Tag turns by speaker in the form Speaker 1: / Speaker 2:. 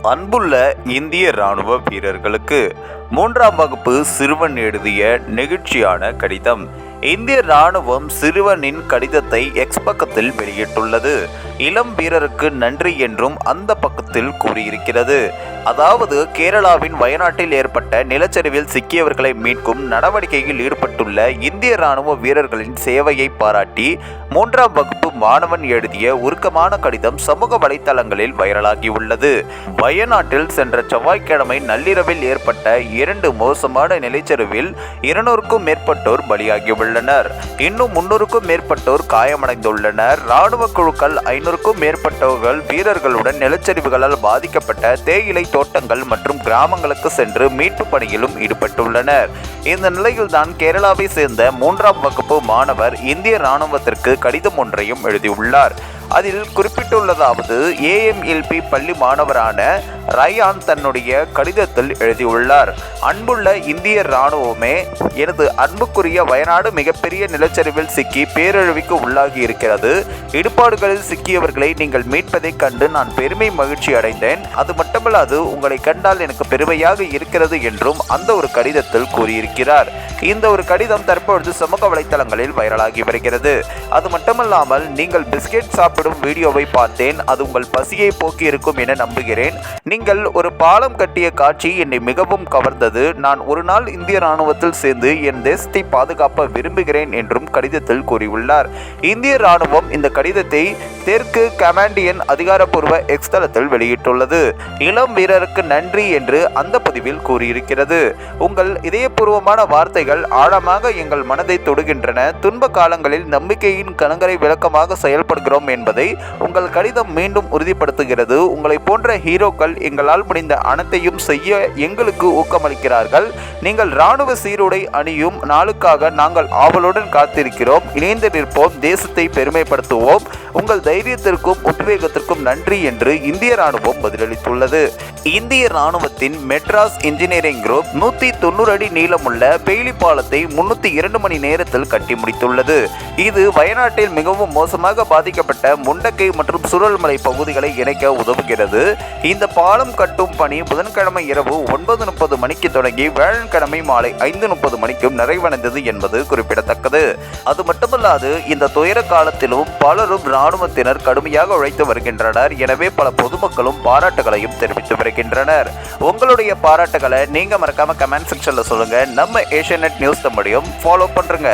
Speaker 1: அன்புள்ள இந்திய ராணுவ வீரர்களுக்கு 3ஆம் வகுப்பு சிறுவன் எழுதிய நெகிழ்ச்சியான கடிதம். இந்திய ராணுவம் சிறுவனின் கடிதத்தை எக்ஸ் பக்கத்தில் வெளியிட்டுள்ளது. இளம் வீரருக்கு நன்றி என்றும் அந்த பக்கத்தில் கூறியிருக்கிறது. அதாவது கேரளாவின் வயநாட்டில் ஏற்பட்ட நிலச்சரிவில் சிக்கியவர்களை மீட்கும் நடவடிக்கையில் ஈடுபட்டுள்ள இந்திய ராணுவ வீரர்களின் சேவையை பாராட்டி 3ஆம் வகுப்பு மாணவன் எழுதிய உருக்கமான கடிதம் சமூக வலைதளங்களில் வைரலாகியுள்ளது. வயநாட்டில் சென்ற செவ்வாய்க்கிழமை நள்ளிரவில் ஏற்பட்ட 2 மோசமான நிலச்சரிவில் 200க்கும் மேற்பட்டோர் பலியாகியுள்ளனர். இன்னும் 300க்கும் மேற்பட்டோர் காயமடைந்துள்ளனர். ராணுவ குழுக்கள் 500க்கும் மேற்பட்டவர்கள் வீரர்களுடன் நிலச்சரிவுகளால் பாதிக்கப்பட்ட தேயிலை தோட்டங்கள் மற்றும் கிராமங்களுக்கு சென்று மீட்பு பணியிலும் ஈடுபட்டுள்ளனர். இந்த நிலையில்தான் கேரளாவை சேர்ந்த 3ஆம் வகுப்பு மாணவர் இந்திய ராணுவத்திற்கு கடிதம் ஒன்றையும் எழுதியுள்ளார். அதில் குறிப்பிட்டுள்ளதாவது, AMLP பள்ளி மாணவரான ரயான் தன்னுடைய கடிதத்தில் எழுதியுள்ளார். அன்புள்ள இந்திய ராணுவமே, எனது அன்புக்குரிய வயநாடு மிகப்பெரிய நிலச்சரிவில் சிக்கி பேரழிவுக்கு உள்ளாகி இருக்கிறது. இடுபாடுகளில் சிக்கியவர்களை நீங்கள் மீட்பதைக் கண்டு நான் பெருமை மகிழ்ச்சி அடைந்தேன். அது மட்டுமல்லாது உங்களை கண்டால் எனக்கு பெருமையாக இருக்கிறது என்றும் அந்த ஒரு கடிதத்தில் கூறியிருக்கிறார். இந்த ஒரு கடிதம் தற்பொழுது சமூக வலைதளங்களில் வைரலாகி வருகிறது. அது மட்டுமல்லாமல், நீங்கள் பிஸ்கெட் சாப்பிடும் வீடியோவை பார்த்தேன். அது உங்கள் பசியை போக்கி இருக்கும் என நம்புகிறேன். நீங்கள் ஒரு பாலம் கட்டிய காட்சி என்னை மிகவும் கவர்ந்தது. நான் ஒரு நாள் இந்திய ராணுவத்தில் சேர்ந்து என் தேசத்தை பாதுகாக்க விரும்புகிறேன் என்றும் கடிதத்தில் கூறியுள்ளார். இந்திய ராணுவம் இந்த கடிதத்தை தெற்கு கமாண்டியன் அதிகாரப்பூர்வ எக்ஸ் தளத்தில் வெளியிட்டுள்ளது. இளம் வீரருக்கு நன்றி என்று அந்த பதிவில் கூறியிருக்கிறது. உங்கள் இதயபூர்வமான வார்த்தைகள் ஆழமாக எங்கள் மனதை தொடுகின்றன. துன்ப காலங்களில் நம்பிக்கையின் கலங்கரை விளக்கமாக செயல்படுகிறோம் என்பதை உங்கள் கடிதம் மீண்டும் உறுதிப்படுத்துகிறது. உங்களை போன்ற ஹீரோக்கள் எங்களால் முடிந்த அனைத்தையும் செய்ய எங்களுக்கு ஊக்கமளிக்கிறார்கள். நீங்கள் இராணுவ சீருடை அணியும் நாளுக்காக நாங்கள் ஆவலுடன் காத்திருக்கிறோம். இணைந்து நிற்போம், தேசத்தை பெருமைப்படுத்துவோம். உங்கள் தைரியத்திற்கும் உத்வேகத்திற்கும் நன்றி என்று இந்திய ராணுவம் பதிலளித்துள்ளது. இந்திய ராணுவத்தின் மெட்ராஸ் இன்ஜினியரிங் குரூப் 190 அடி நீளமுள்ள பெய்லி பாலத்தை 302 மணி நேரத்தில் கட்டி முடித்துள்ளது. இது வயநாட்டில் மிகவும் மோசமாக பாதிக்கப்பட்ட முண்டக்கை மற்றும் சுழல்மலை பகுதிகளை இணைக்க உதவுகிறது. இந்த பாலம் கட்டும் பணி புதன்கிழமை இரவு 9:30 மணிக்கு தொடங்கி வியாழக்கிழமை மாலை 5:30 மணிக்கும் நிறைவடைந்தது என்பது குறிப்பிடத்தக்கது. அது மட்டுமல்லாது, இந்த துயர காலத்திலும் பலரும் இராணுவத்தினர் கடுமையாக உழைத்து வருகின்றனர். எனவே பல பொதுமக்களும் பாராட்டுகளையும் தெரிவித்து வருகின்றனர். உங்களுடைய பாராட்டுகளை நீங்க மறக்காம கமெண்ட் செக்ஷன்ல சொல்லுங்க. நம்ம ஏஷியநெட் நியூஸ் தமிழையும் ஃபாலோ பண்றங்க.